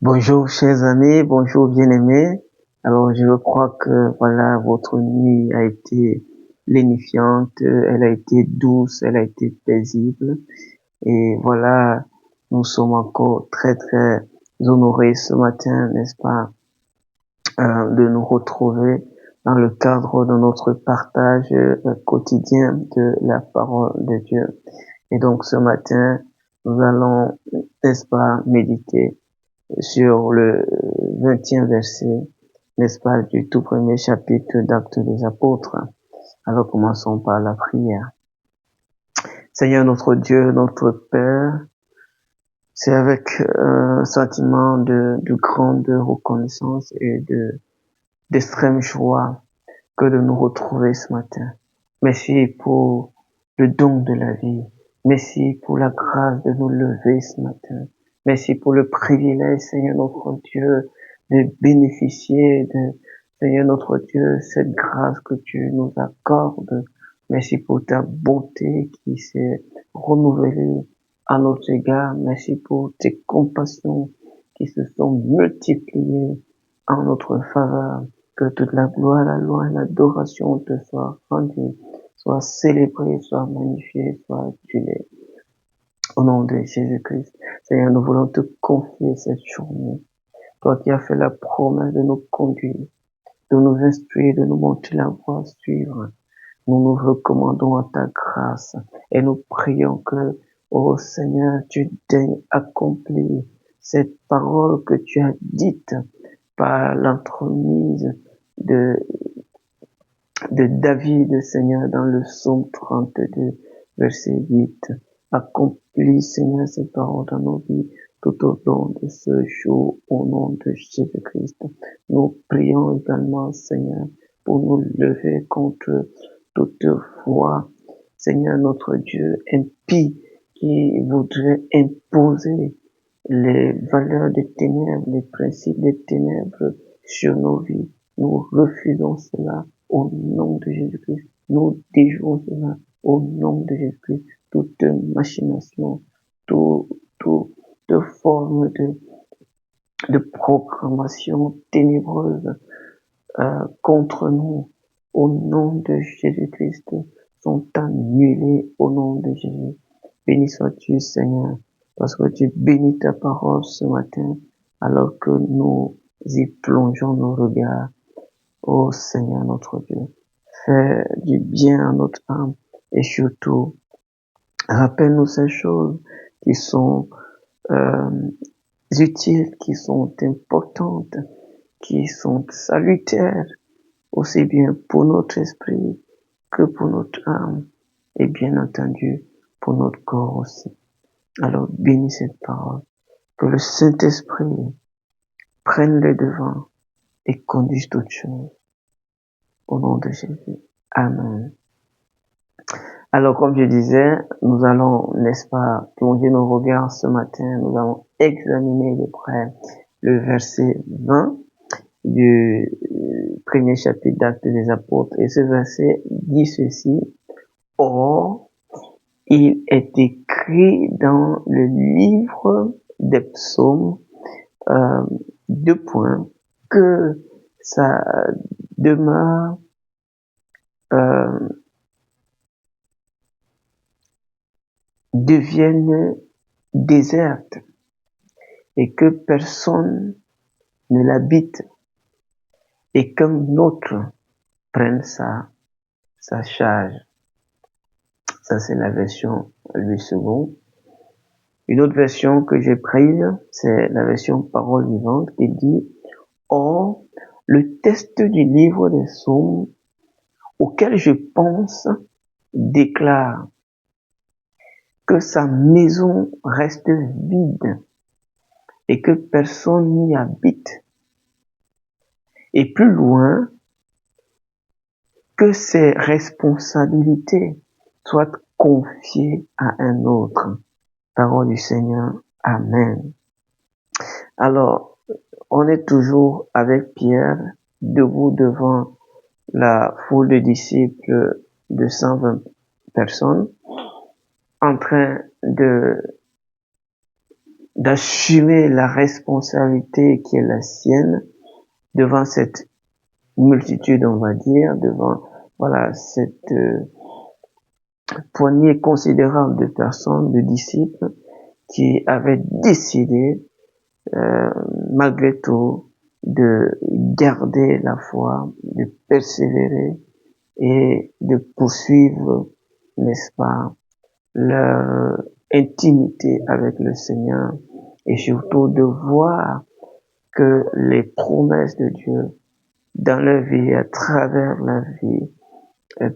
Bonjour chers amis, bonjour bien-aimés. Alors je crois que voilà, votre nuit a été lénifiante, elle a été douce, elle a été paisible. Et voilà, nous sommes encore très honorés ce matin, n'est-ce pas, de nous retrouver dans le cadre de notre partage quotidien de la parole de Dieu. Et donc ce matin, nous allons, n'est-ce pas, méditer sur le 20e verset, n'est-ce pas, du tout premier chapitre d'Actes des Apôtres. Alors commençons par la prière. Seigneur notre Dieu, notre Père, c'est avec un sentiment de grande reconnaissance et d'extrême joie que de nous retrouver ce matin. Merci pour le don de la vie. Merci pour la grâce de nous lever ce matin. Merci pour le privilège, Seigneur notre Dieu, de bénéficier de, Seigneur notre Dieu, cette grâce que tu nous accordes. Merci pour ta bonté qui s'est renouvelée à notre égard. Merci pour tes compassions qui se sont multipliées en notre faveur. Que toute la gloire, la louange, l'adoration te soit rendue, soit célébrée, soit magnifiée, soit adulée. Au nom de Jésus-Christ, Seigneur, nous voulons te confier cette journée. Toi qui as fait la promesse de nous conduire, de nous instruire, de nous montrer la voie à suivre. Nous nous recommandons à ta grâce et nous prions que, ô Seigneur, tu daignes accomplir cette parole que tu as dite par l'entremise de David, Seigneur, dans le psaume 32, verset 8. Accomplis, Seigneur, ces paroles dans nos vies tout au long de ce jour, au nom de Jésus-Christ. Nous prions également, Seigneur, pour nous lever contre toute foi, Seigneur notre Dieu, impie, qui voudrait imposer les valeurs des ténèbres, les principes des ténèbres sur nos vies. Nous refusons cela au nom de Jésus-Christ. Nous déjouons cela au nom de Jésus-Christ. Toute machination, toute forme de programmation ténébreuse contre nous, au nom de Jésus-Christ, sont annulées au nom de Jésus. Béni sois-tu, Seigneur, parce que tu bénis ta parole ce matin, alors que nous y plongeons nos regards. Ô Seigneur notre Dieu, fais du bien à notre âme et surtout, rappelle-nous ces choses qui sont utiles, qui sont importantes, qui sont salutaires, aussi bien pour notre esprit que pour notre âme et bien entendu pour notre corps aussi. Alors bénis cette parole, que le Saint-Esprit prenne le devant et conduise toutes choses. Au nom de Jésus. Amen. Alors, comme je disais, nous allons, n'est-ce pas, plonger nos regards ce matin. Nous allons examiner de près le verset 20 du premier chapitre d'Actes des Apôtres. Et ce verset dit ceci: Or, il est écrit dans le livre des psaumes, deux points, que sa demeure devienne déserte et que personne ne l'habite et qu'un autre prenne sa charge. Ça, c'est la version Louis II. Une autre version que j'ai prise, c'est la version Parole vivante qui dit: Or, le texte du livre des psaumes auquel je pense déclare que sa maison reste vide et que personne n'y habite. Et plus loin, que ses responsabilités soient confiées à un autre. Parole du Seigneur. Amen. Alors, on est toujours avec Pierre, debout devant la foule de disciples de 120 personnes, en train de d'assumer la responsabilité qui est la sienne devant cette multitude, on va dire, devant voilà cette poignée considérable de personnes, de disciples qui avaient décidé malgré tout de garder la foi, de persévérer et de poursuivre, n'est-ce pas, leur intimité avec le Seigneur et surtout de voir que les promesses de Dieu dans leur vie, à travers leur vie,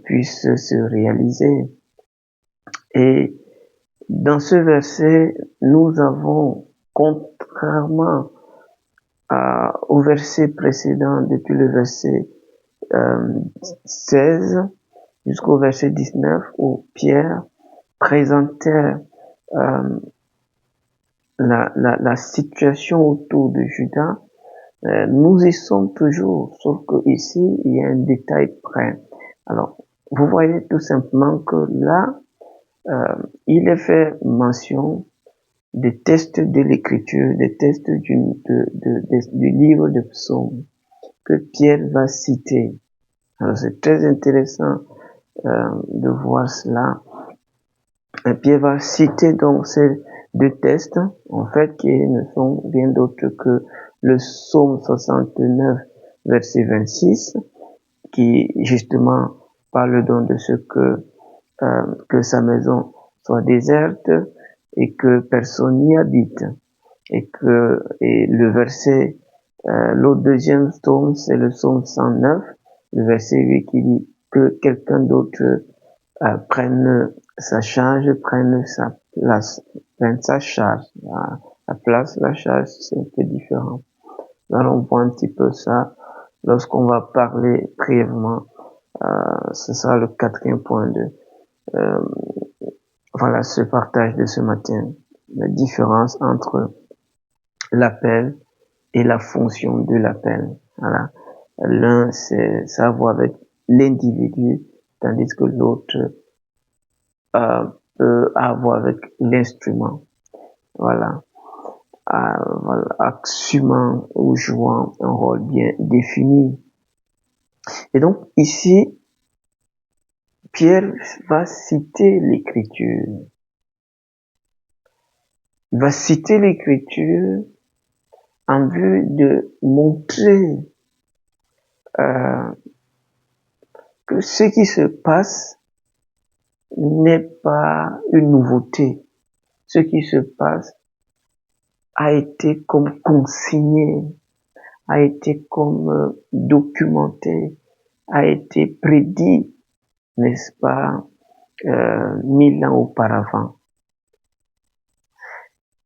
puissent se réaliser. Et dans ce verset, nous avons, contrairement au verset précédent, depuis le verset 16 jusqu'au verset 19, où Pierre présentait la situation autour de Judas, nous y sommes toujours, sauf que ici, il y a un détail près. Alors, vous voyez tout simplement que là, il est fait mention des tests de l'écriture, des tests du livre de psaumes que Pierre va citer. Alors, c'est très intéressant de voir cela. Et Pierre va citer donc ces deux textes, en fait, qui ne sont rien d'autre que le psaume 69, verset 26, qui justement parle donc de ce que sa maison soit déserte et que personne n'y habite. Et le verset, l'autre deuxième psaume, c'est le psaume 109, le verset 8 qui dit que quelqu'un d'autre prenne sa charge, prenne sa place, prenne sa charge. La place, la charge, c'est un peu différent. Alors on voit un petit peu ça lorsqu'on va parler brièvement. Ce sera le quatrième point de voilà ce partage de ce matin. La différence entre l'appel et la fonction de l'appel. Voilà. L'un, ça a à voir avec l'individu, tandis que l'autre peut avoir avec l'instrument. Voilà. Voilà. Assumant ou jouant un rôle bien défini. Et donc, ici, Pierre va citer l'écriture. Il va citer l'écriture en vue de montrer que ce qui se passe n'est pas une nouveauté. Ce qui se passe a été comme consigné, a été comme documenté, a été prédit, n'est-ce pas, 1000 ans auparavant.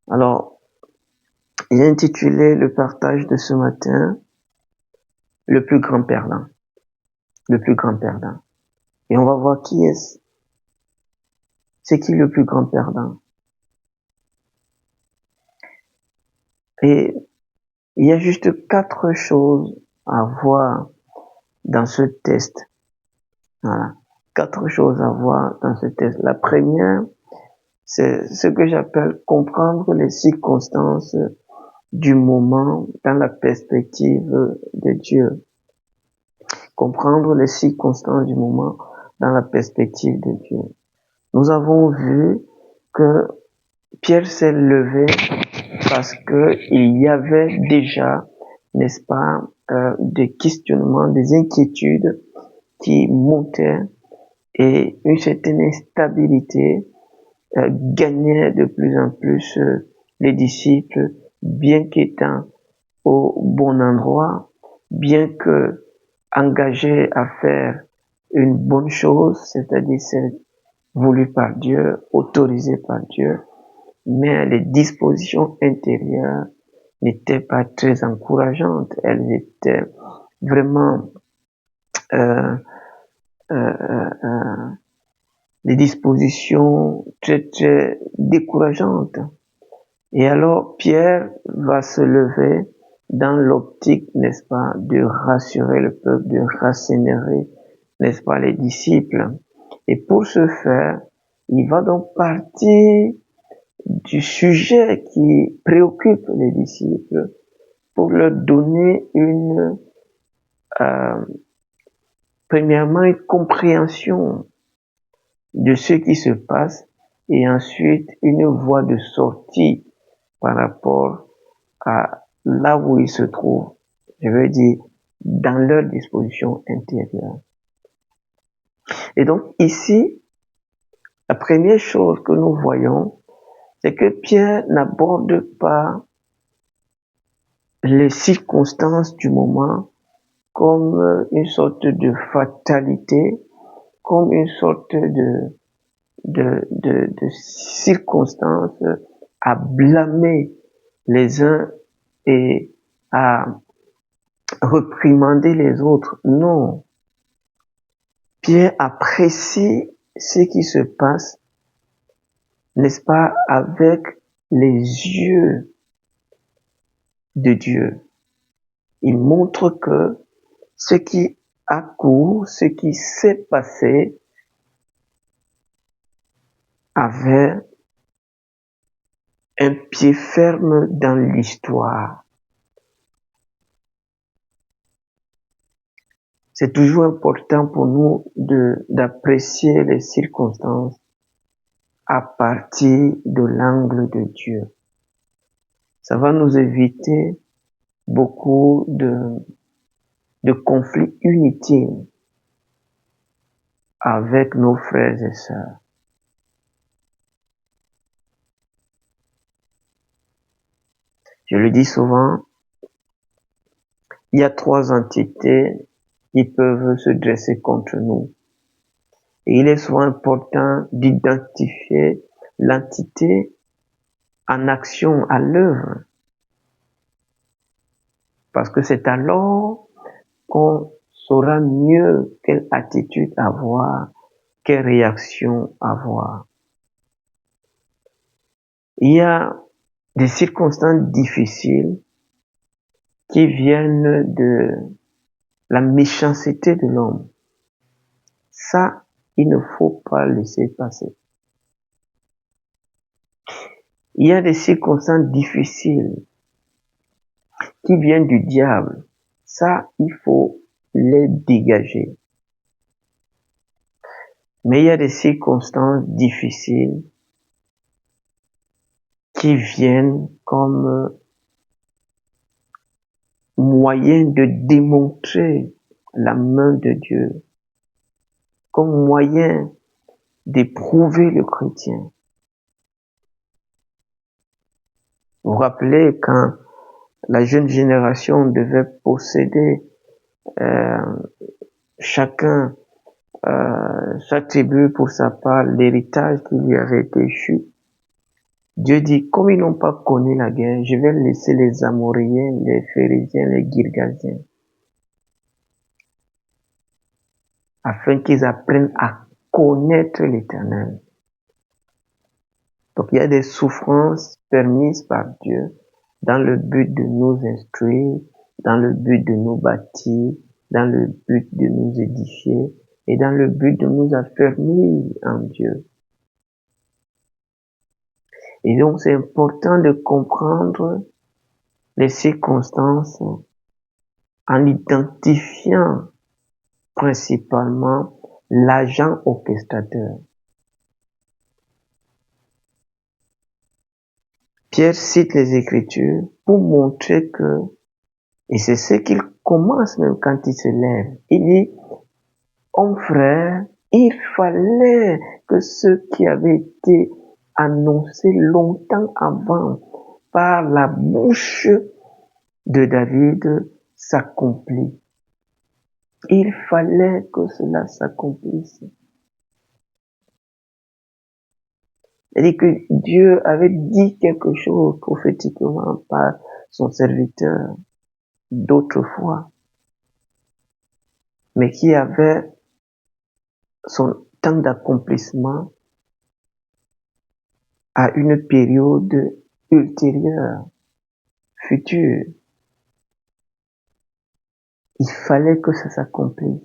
Alors, j'ai intitulé le partage de ce matin « Le plus grand perdant ». Le plus grand perdant. Et on va voir qui est-ce. C'est qui le plus grand perdant? Et il y a juste 4 choses à voir dans ce test. Voilà. 4 choses à voir dans ce test. La première, c'est ce que j'appelle comprendre les circonstances du moment dans la perspective de Dieu. Comprendre les circonstances du moment dans la perspective de Dieu. Nous avons vu que Pierre s'est levé parce que il y avait déjà, n'est-ce pas, des questionnements, des inquiétudes qui montaient et une certaine instabilité gagnait de plus en plus les disciples, bien qu'étant au bon endroit, bien que engagés à faire une bonne chose, c'est-à-dire celle voulue par Dieu, autorisée par Dieu, mais les dispositions intérieures n'étaient pas très encourageantes. Elles étaient vraiment des dispositions très très décourageantes. Et alors Pierre va se lever dans l'optique, n'est-ce pas, de rassurer le peuple, de rasséréner, n'est-ce pas, les disciples. Et pour ce faire, il va donc partir du sujet qui préoccupe les disciples pour leur donner premièrement, une compréhension de ce qui se passe et ensuite une voie de sortie par rapport à là où ils se trouvent, je veux dire, dans leur disposition intérieure. Et donc ici, la première chose que nous voyons, c'est que Pierre n'aborde pas les circonstances du moment comme une sorte de fatalité, comme une sorte de circonstances à blâmer les uns et à réprimander les autres. Non. Pierre apprécie ce qui se passe, n'est-ce pas, avec les yeux de Dieu. Il montre que ce qui a cours, ce qui s'est passé avait un pied ferme dans l'histoire. C'est toujours important pour nous d'apprécier les circonstances à partir de l'angle de Dieu. Ça va nous éviter beaucoup de conflits inutiles avec nos frères et sœurs. Je le dis souvent, il y a 3 entités qui peuvent se dresser contre nous. Et il est souvent important d'identifier l'entité en action, à l'œuvre. Parce que c'est alors qu'on saura mieux quelle attitude avoir, quelle réaction avoir. Il y a des circonstances difficiles qui viennent de la méchanceté de l'homme. Ça, il ne faut pas laisser passer. Il y a des circonstances difficiles qui viennent du diable. Ça, il faut les dégager. Mais il y a des circonstances difficiles qui viennent comme moyen de démontrer la main de Dieu, comme moyen d'éprouver le chrétien. Vous vous rappelez quand la jeune génération devait posséder chacun sa tribu pour sa part, l'héritage qui lui avait été échu. Dieu dit, comme ils n'ont pas connu la guerre, je vais laisser les Amoréens, les Phérésiens, les Girgasiens, afin qu'ils apprennent à connaître l'Éternel. Donc il y a des souffrances permises par Dieu dans le but de nous instruire, dans le but de nous bâtir, dans le but de nous édifier et dans le but de nous affermir en Dieu. Et donc c'est important de comprendre les circonstances en identifiant principalement l'agent orchestrateur. Pierre cite les Écritures pour montrer que, et c'est ce qu'il commence même quand il se lève, il dit, hommes frères, il fallait que ce qui avait été annoncé longtemps avant par la bouche de David s'accomplisse. Il fallait que cela s'accomplisse. C'est-à-dire que Dieu avait dit quelque chose prophétiquement par son serviteur d'autrefois, mais qui avait son temps d'accomplissement à une période ultérieure, future. Il fallait que ça s'accomplisse.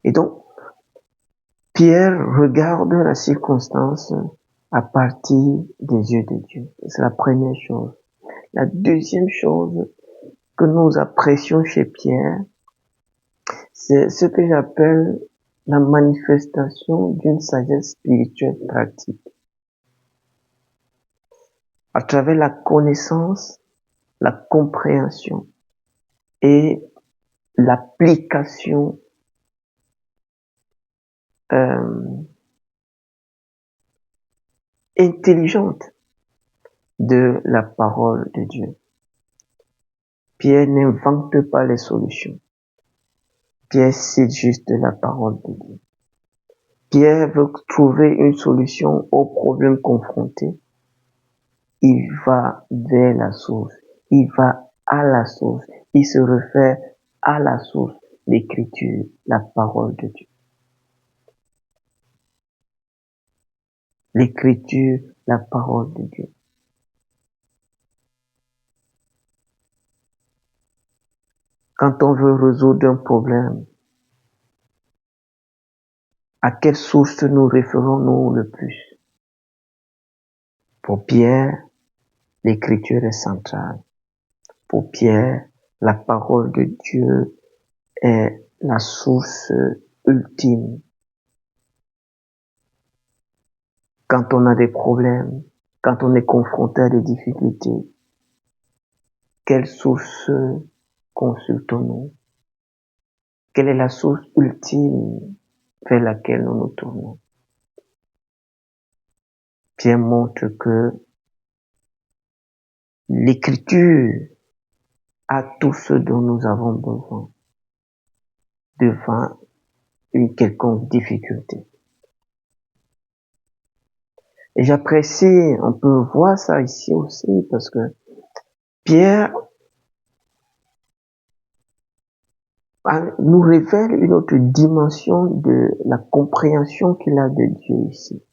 Et donc, Pierre regarde la circonstance à partir des yeux de Dieu. C'est la première chose. La deuxième chose que nous apprécions chez Pierre, c'est ce que j'appelle la manifestation d'une sagesse spirituelle pratique. À travers la connaissance, la compréhension et l'application intelligente de la parole de Dieu. Pierre n'invente pas les solutions. Pierre cite juste la parole de Dieu. Pierre veut trouver une solution au problème confronté. Il va vers la source. Il va à la source. Il se réfère à la source, l'écriture, la parole de Dieu. L'écriture, la parole de Dieu. Quand on veut résoudre un problème, à quelle source nous référons-nous le plus? Pour Pierre, l'écriture est centrale. Pour Pierre, la parole de Dieu est la source ultime. Quand on a des problèmes, quand on est confronté à des difficultés, quelle source consultons-nous? Quelle est la source ultime vers laquelle nous nous tournons? Pierre montre que l'écriture a tout ce dont nous avons besoin devant une quelconque difficulté. Et j'apprécie, on peut voir ça ici aussi, parce que Pierre nous révèle une autre dimension de la compréhension qu'il a de Dieu ici.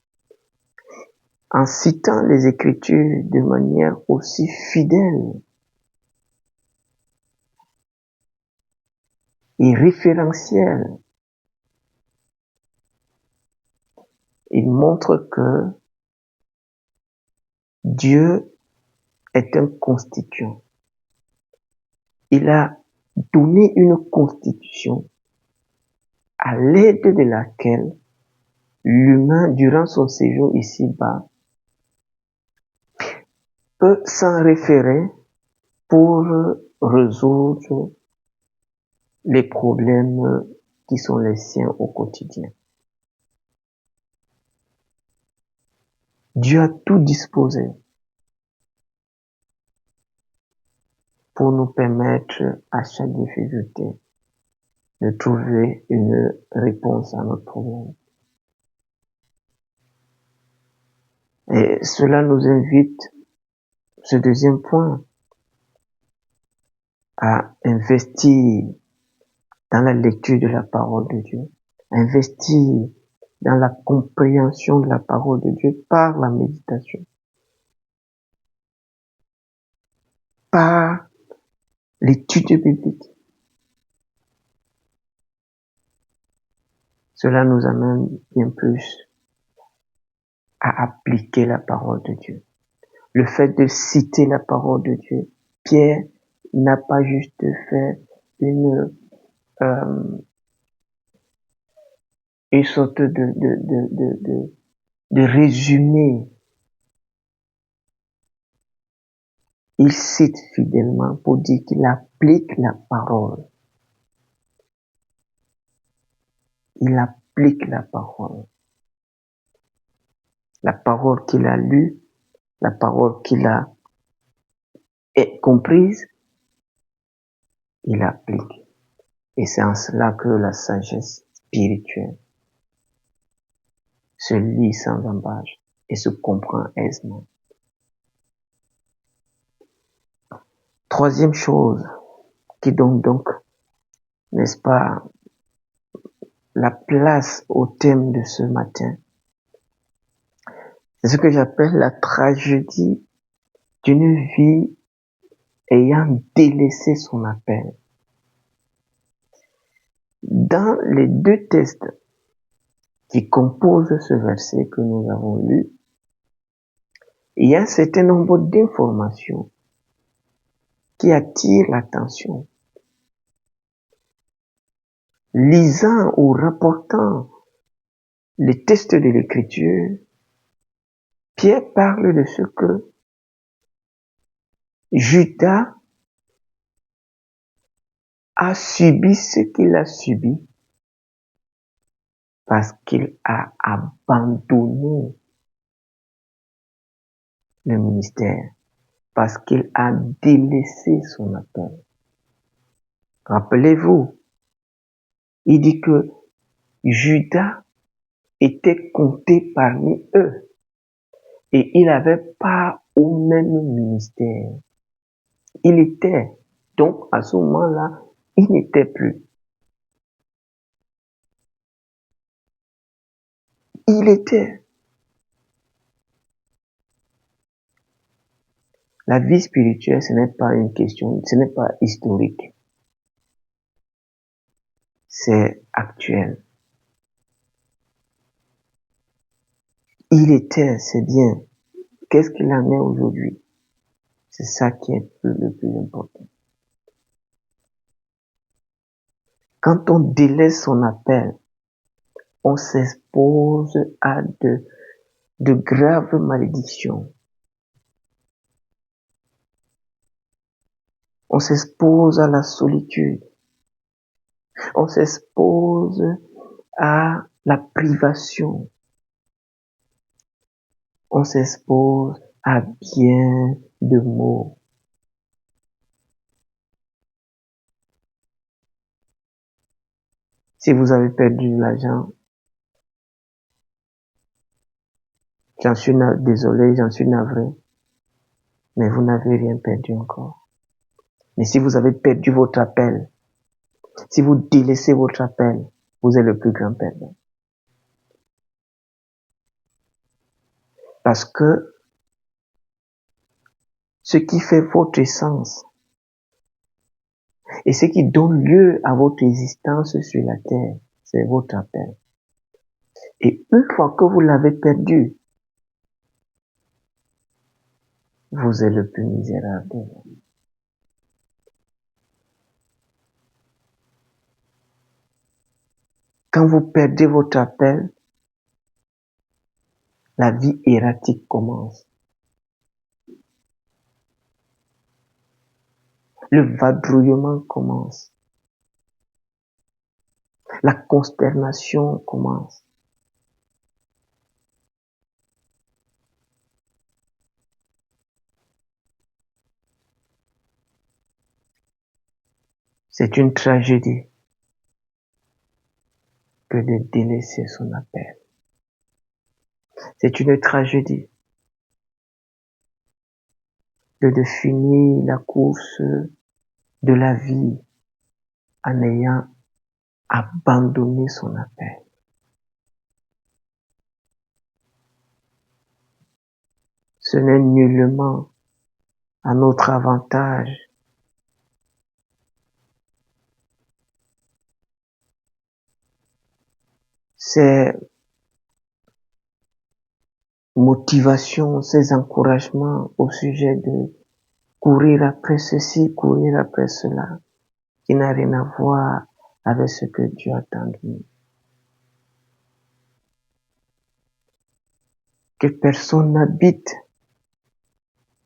En citant les Écritures de manière aussi fidèle et référentielle, il montre que Dieu est un constituant. Il a donné une constitution à l'aide de laquelle l'humain, durant son séjour ici-bas, peut s'en référer pour résoudre les problèmes qui sont les siens au quotidien. Dieu a tout disposé pour nous permettre à chaque difficulté de trouver une réponse à notre problème. Et cela nous invite, ce deuxième point, à investir dans la lecture de la parole de Dieu, investir dans la compréhension de la parole de Dieu par la méditation, par l'étude biblique. Cela nous amène bien plus à appliquer la parole de Dieu. Le fait de citer la parole de Dieu, Pierre n'a pas juste fait une sorte de résumé. Il cite fidèlement pour dire qu'il applique la parole. Il applique la parole. La parole qu'il a lue, la parole qu'il a comprise, il applique. Et c'est en cela que la sagesse spirituelle se lit sans embâche et se comprend aisément. Troisième chose qui donne donc, n'est-ce pas, la place au thème de ce matin, c'est ce que j'appelle la tragédie d'une vie ayant délaissé son appel. Dans les deux textes qui composent ce verset que nous avons lu, Il y a un certain nombre d'informations qui attirent l'attention. Lisant ou rapportant les textes de l'Écriture, Pierre parle de ce que Judas a subi ce qu'il a subi parce qu'il a abandonné le ministère, parce qu'il a délaissé son appel. Rappelez-vous, il dit que Judas était compté parmi eux et il n'avait pas au même ministère. Il était, donc à ce moment-là, il n'était plus. Il était. La vie spirituelle, ce n'est pas une question, ce n'est pas historique. C'est actuel. Il était, c'est bien. Qu'est-ce qu'il en est aujourd'hui? C'est ça qui est le plus important. Quand on délaisse son appel, on s'expose à de graves malédictions. On s'expose à la solitude. On s'expose à la privation. On s'expose à bien de maux. Si vous avez perdu de l'argent, j'en suis désolé, j'en suis navré, mais vous n'avez rien perdu encore. Mais si vous avez perdu votre appel, si vous délaissez votre appel, vous êtes le plus grand perdant. Parce que ce qui fait votre essence et ce qui donne lieu à votre existence sur la terre, c'est votre appel. Et une fois que vous l'avez perdu, vous êtes le plus misérable de vous. Quand vous perdez votre appel, la vie erratique commence. Le vadrouillement commence. La consternation commence. C'est une tragédie que de délaisser son appel. C'est une tragédie que de finir la course de la vie en ayant abandonné son appel. Ce n'est nullement à notre avantage. Ces motivations, ces encouragements au sujet de courir après ceci, courir après cela, qui n'a rien à voir avec ce que Dieu attend de nous. Que personne n'habite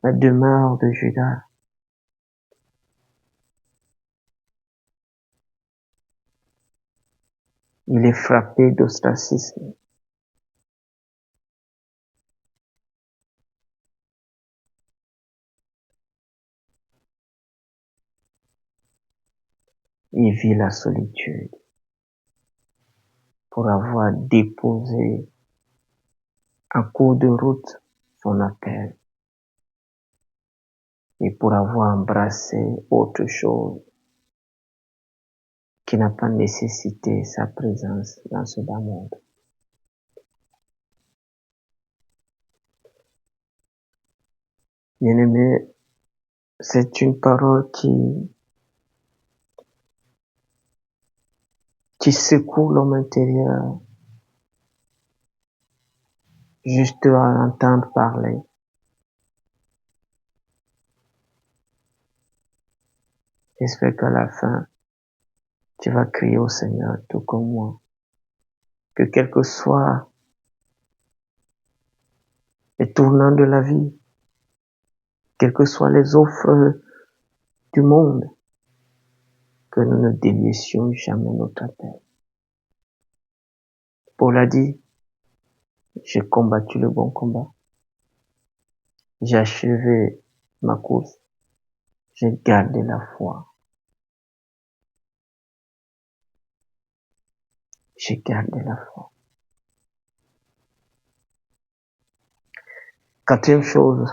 la demeure de Judas. Il est frappé d'ostracisme. Il vit la solitude pour avoir déposé en cours de route son appel et pour avoir embrassé autre chose qui n'a pas nécessité sa présence dans ce bas monde. Bien-aimé, c'est une parole qui secoue l'homme intérieur juste à l'entendre parler. J'espère qu'à la fin, tu vas crier au Seigneur, tout comme moi, que quel que soit les tournants de la vie, quelles que soient les offres du monde, que nous ne délaissions jamais notre appel. Paul a dit, j'ai combattu le bon combat, j'ai achevé ma course, j'ai gardé la foi. J'ai gardé la foi. Quatrième chose,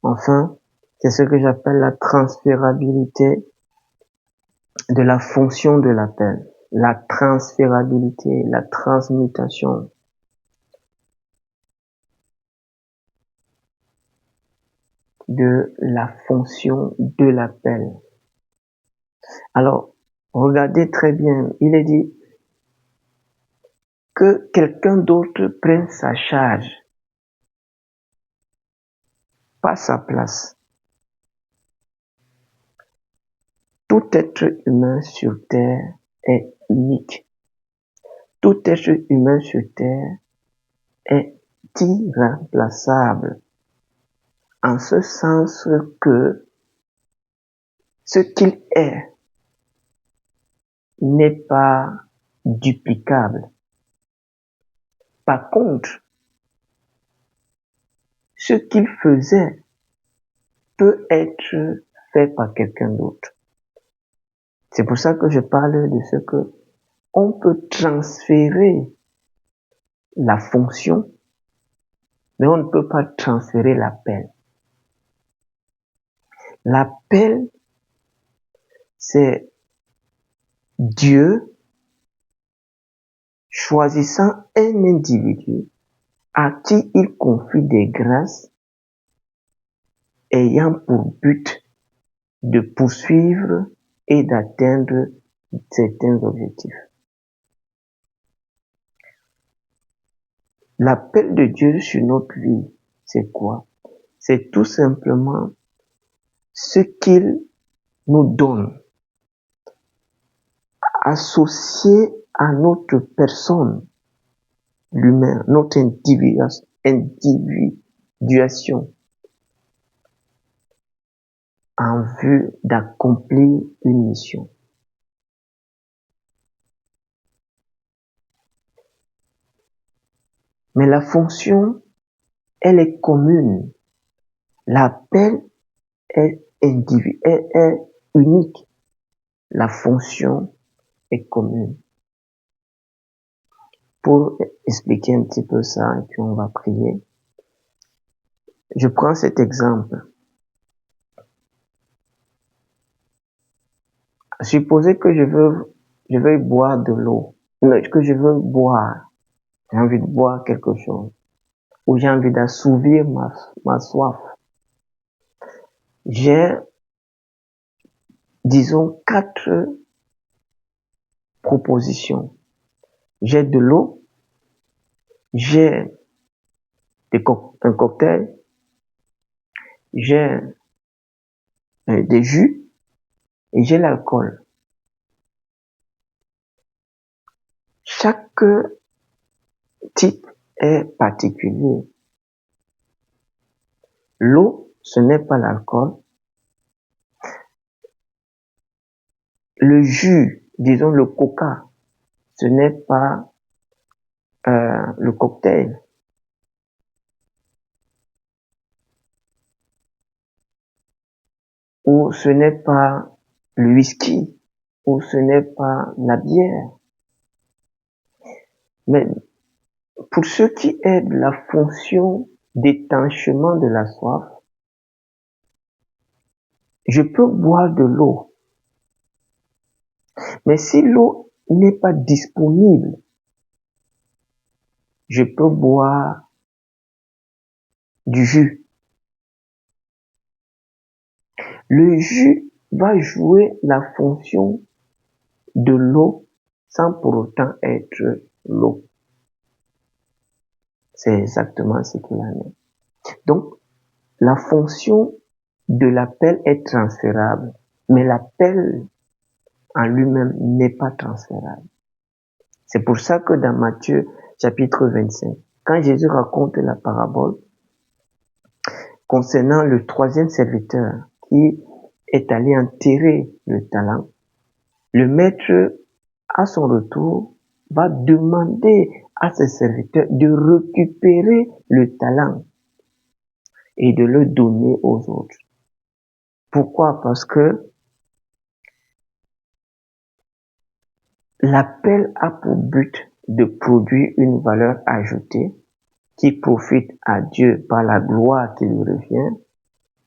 enfin, c'est ce que j'appelle la transférabilité de la fonction de l'appel. La transférabilité, la transmutation. De la fonction de l'appel. Alors, regardez très bien, il est dit que quelqu'un d'autre prenne sa charge, pas sa place. Tout être humain sur terre est unique. Tout être humain sur terre est irremplaçable, en ce sens que ce qu'il est n'est pas duplicable. Par contre, ce qu'il faisait peut être fait par quelqu'un d'autre. C'est pour ça que je parle de ce que on peut transférer la fonction, mais on ne peut pas transférer l'appel. L'appel, c'est Dieu choisissant un individu à qui il confie des grâces ayant pour but de poursuivre et d'atteindre certains objectifs. L'appel de Dieu sur notre vie, c'est quoi? C'est tout simplement ce qu'il nous donne, associé à notre personne, l'humain, notre individuation, en vue d'accomplir une mission. Mais la fonction, elle est commune. L'appel est unique. La fonction est commune. Pour expliquer un petit peu ça, et puis on va prier. Je prends cet exemple. Supposez que je veux boire de l'eau, que je veux boire. J'ai envie de boire quelque chose, ou j'ai envie d'assouvir ma soif. J'ai, disons, 4 propositions. J'ai de l'eau, j'ai un cocktail, j'ai des jus et j'ai l'alcool. Chaque type est particulier. L'eau, ce n'est pas l'alcool. Le jus, disons le coca, ce n'est pas le cocktail. Ou ce n'est pas le whisky, ou ce n'est pas la bière. Mais pour ce qui est de la fonction d'étanchement de la soif, je peux boire de l'eau. Mais si l'eau n'est pas disponible, je peux boire du jus. Le jus va jouer la fonction de l'eau sans pour autant être l'eau. C'est exactement ce qu'il en est. Donc, la fonction de l'appel est transférable. Mais l'appel en lui-même n'est pas transférable. C'est pour ça que dans Matthieu chapitre 25, quand Jésus raconte la parabole concernant le troisième serviteur qui est allé enterrer le talent, le maître, à son retour, va demander à ses serviteurs de récupérer le talent et de le donner aux autres. Pourquoi? Parce que l'appel a pour but de produire une valeur ajoutée qui profite à Dieu par la gloire qui lui revient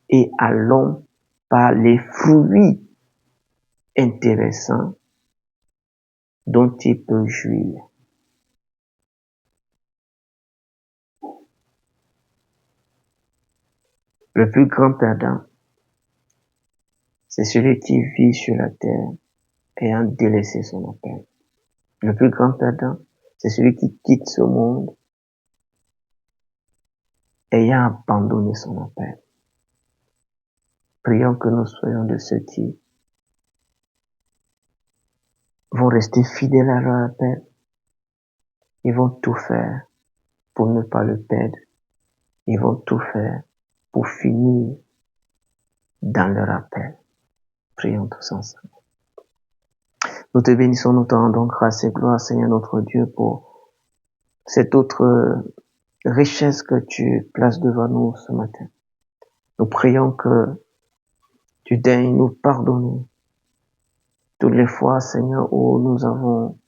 et à l'homme par les fruits intéressants dont il peut jouir. Le plus grand perdant, c'est celui qui vit sur la terre ayant délaissé son appel. Le plus grand perdant, c'est celui qui quitte ce monde ayant abandonné son appel. Prions que nous soyons de ceux qui vont rester fidèles à leur appel. Ils vont tout faire pour ne pas le perdre. Ils vont tout faire pour finir dans leur appel. Prions tous ensemble. Nous te bénissons, nous te rendons grâce et gloire, Seigneur notre Dieu, pour cette autre richesse que tu places devant nous ce matin. Nous prions que tu daignes nous pardonner toutes les fois, Seigneur, où nous avons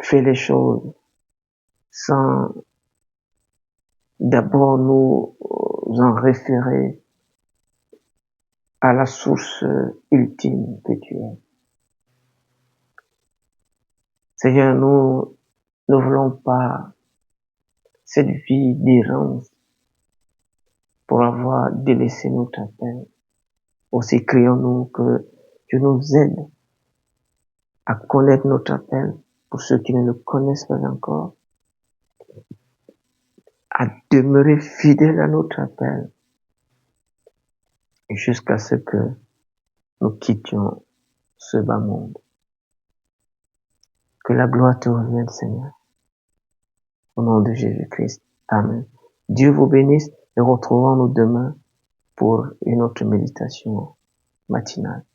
fait les choses sans d'abord nous en référer à la source ultime que tu es. Seigneur, nous ne voulons pas cette vie d'errance pour avoir délaissé notre appel. Aussi crions-nous que tu nous aides à connaître notre appel pour ceux qui ne le connaissent pas encore, à demeurer fidèles à notre appel jusqu'à ce que nous quittions ce bas monde. Que la gloire te revienne, Seigneur. Au nom de Jésus-Christ. Amen. Dieu vous bénisse et retrouvons-nous demain pour une autre méditation matinale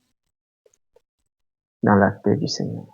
dans la paix du Seigneur.